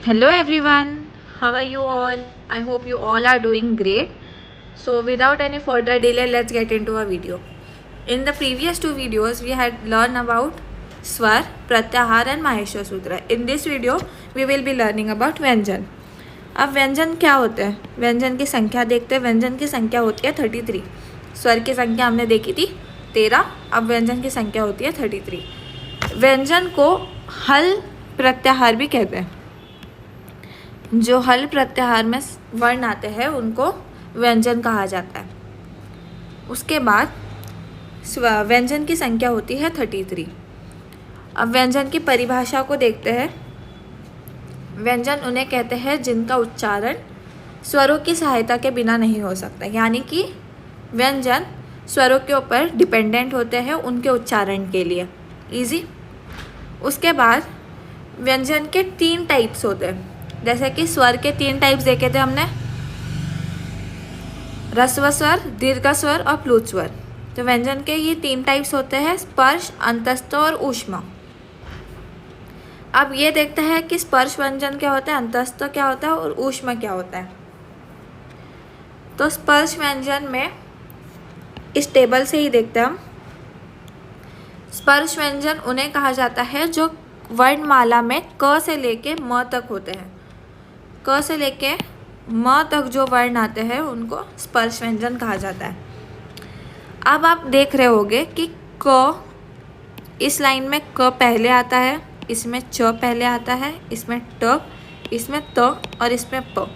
Hello everyone, how are you all? I hope you all are doing great. So without any further delay, let's get into a video. In the previous two videos, we had learned about Swar, Pratyahar and Maheshwar Sutra. In this video, we will be learning about व्यंजन. अब व्यंजन क्या होते हैं? व्यंजन की संख्या देखते हैं. व्यंजन की संख्या होती है 33. स्वर की संख्या हमने देखी थी 13. अब व्यंजन की संख्या होती है 33. व्यंजन को हल प्रत्याहार भी कहते हैं. जो हल प्रत्याहार में वर्ण आते हैं उनको व्यंजन कहा जाता है. उसके बाद व्यंजन की संख्या होती है 33. अब व्यंजन की परिभाषा को देखते हैं. व्यंजन उन्हें कहते हैं जिनका उच्चारण स्वरों की सहायता के बिना नहीं हो सकता, यानी कि व्यंजन स्वरों के ऊपर डिपेंडेंट होते हैं उनके उच्चारण के लिए. इजी. उसके बाद व्यंजन के 3 टाइप्स होते हैं. जैसे कि स्वर के 3 टाइप्स देखे थे हमने, ह्रस्व स्वर, दीर्घ स्वर और प्लुत स्वर. तो व्यंजन के ये 3 टाइप्स होते हैं, स्पर्श, अंतस्थ और ऊष्मा. अब ये देखते हैं कि स्पर्श व्यंजन क्या होता है, अंतस्थ क्या होता है और ऊष्मा क्या होता है. तो स्पर्श व्यंजन में इस टेबल से ही देखते हैं हम. स्पर्श व्यंजन उन्हें कहा जाता है जो वर्णमाला में क से लेके म तक होते हैं. क से लेके म तक जो वर्ण आते हैं उनको स्पर्श व्यंजन कहा जाता है. अब आप देख रहे होंगे कि क, इस लाइन में क पहले आता है, इसमें च पहले आता है, इसमें ट, इसमें त और इसमें प.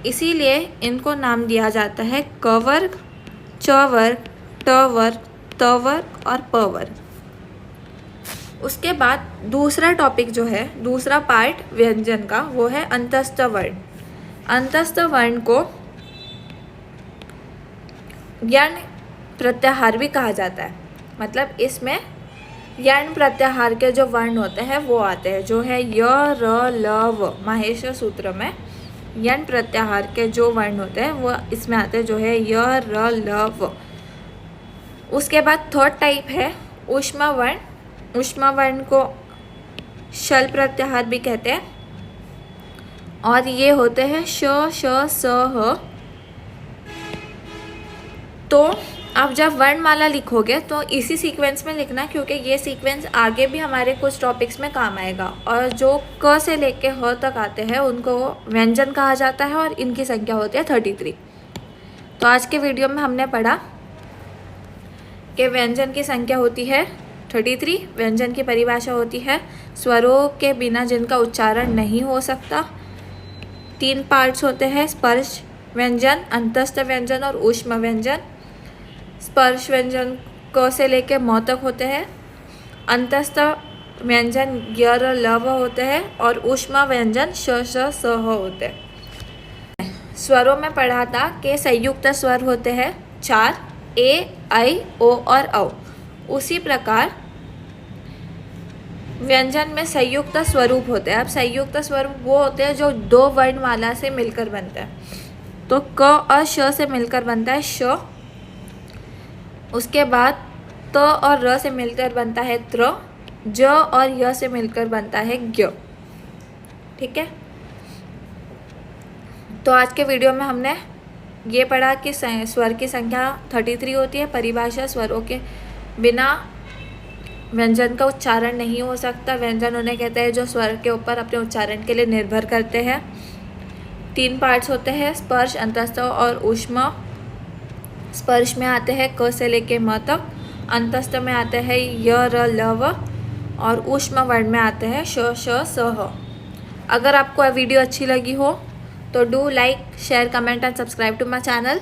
इसीलिए इनको नाम दिया जाता है क वर्ग, च वर्ग, ट वर्ग, त वर्ग और प वर्ग. उसके बाद दूसरा टॉपिक जो है, दूसरा पार्ट व्यंजन का, वो है अंतस्थ वर्ण. अंतस्थ वर्ण को यण प्रत्याहार भी कहा जाता है. मतलब इसमें यण प्रत्याहार के जो वर्ण होते हैं वो आते हैं, जो है य, र, ल, व. माहेश्वर सूत्र में यण प्रत्याहार के जो वर्ण होते हैं वो इसमें आते हैं, जो है य, र, ल, व. उसके बाद थर्ड टाइप है ऊष्मा वर्ण. ऊष्मा वर्ण को शल प्रत्याहार भी कहते हैं और ये होते हैं श, श, स, ह. तो आप जब वर्णमाला लिखोगे तो इसी सीक्वेंस में लिखना, क्योंकि ये सीक्वेंस आगे भी हमारे कुछ टॉपिक्स में काम आएगा. और जो क से लेके ह तक आते हैं उनको व्यंजन कहा जाता है और इनकी संख्या होती है 33. तो आज के वीडियो में हमने पढ़ा कि व्यंजन की संख्या होती है 33. व्यंजन की परिभाषा होती है स्वरों के बिना जिनका उच्चारण नहीं हो सकता. 3 पार्ट्स होते हैं, स्पर्श व्यंजन, अंतस्थ व्यंजन और ऊष्मा व्यंजन. स्पर्श व्यंजन क से लेके म तक होते हैं. अंतस्थ व्यंजन य, र, ल, व होते हैं और ऊष्मा व्यंजन श, श, स, ह होते हैं. स्वरों में पढ़ा था कि संयुक्त स्वर होते हैं 4, ए, ऐ, ओ और औ. उसी प्रकार व्यंजन में संयुक्त स्वरूप होते हैं. अब संयुक्त स्वरूप वो होते हैं जो 2 वर्णमाला से मिलकर बनते हैं. तो क और श से मिलकर बनता है श. उसके बाद त और र से मिलकर बनता है त्र. ज और य से मिलकर बनता है ज्ञ. ठीक है. तो आज के वीडियो में हमने ये पढ़ा कि स्वर की संख्या 33 होती है. परिभाषा स्वरों के बिना व्यंजन का उच्चारण नहीं हो सकता. व्यंजन उन्हें कहते हैं जो स्वर के ऊपर अपने उच्चारण के लिए निर्भर करते हैं. 3 पार्ट्स होते हैं, स्पर्श, अंतस्थ और ऊष्मा. स्पर्श में आते हैं क से लेके म तक. अंतस्थ में आते हैं य, र, ल, व और ऊष्मा वर्ण में आते हैं श, श, स, ह. अगर आपको वीडियो अच्छी लगी हो तो do like, share, comment and subscribe to my channel.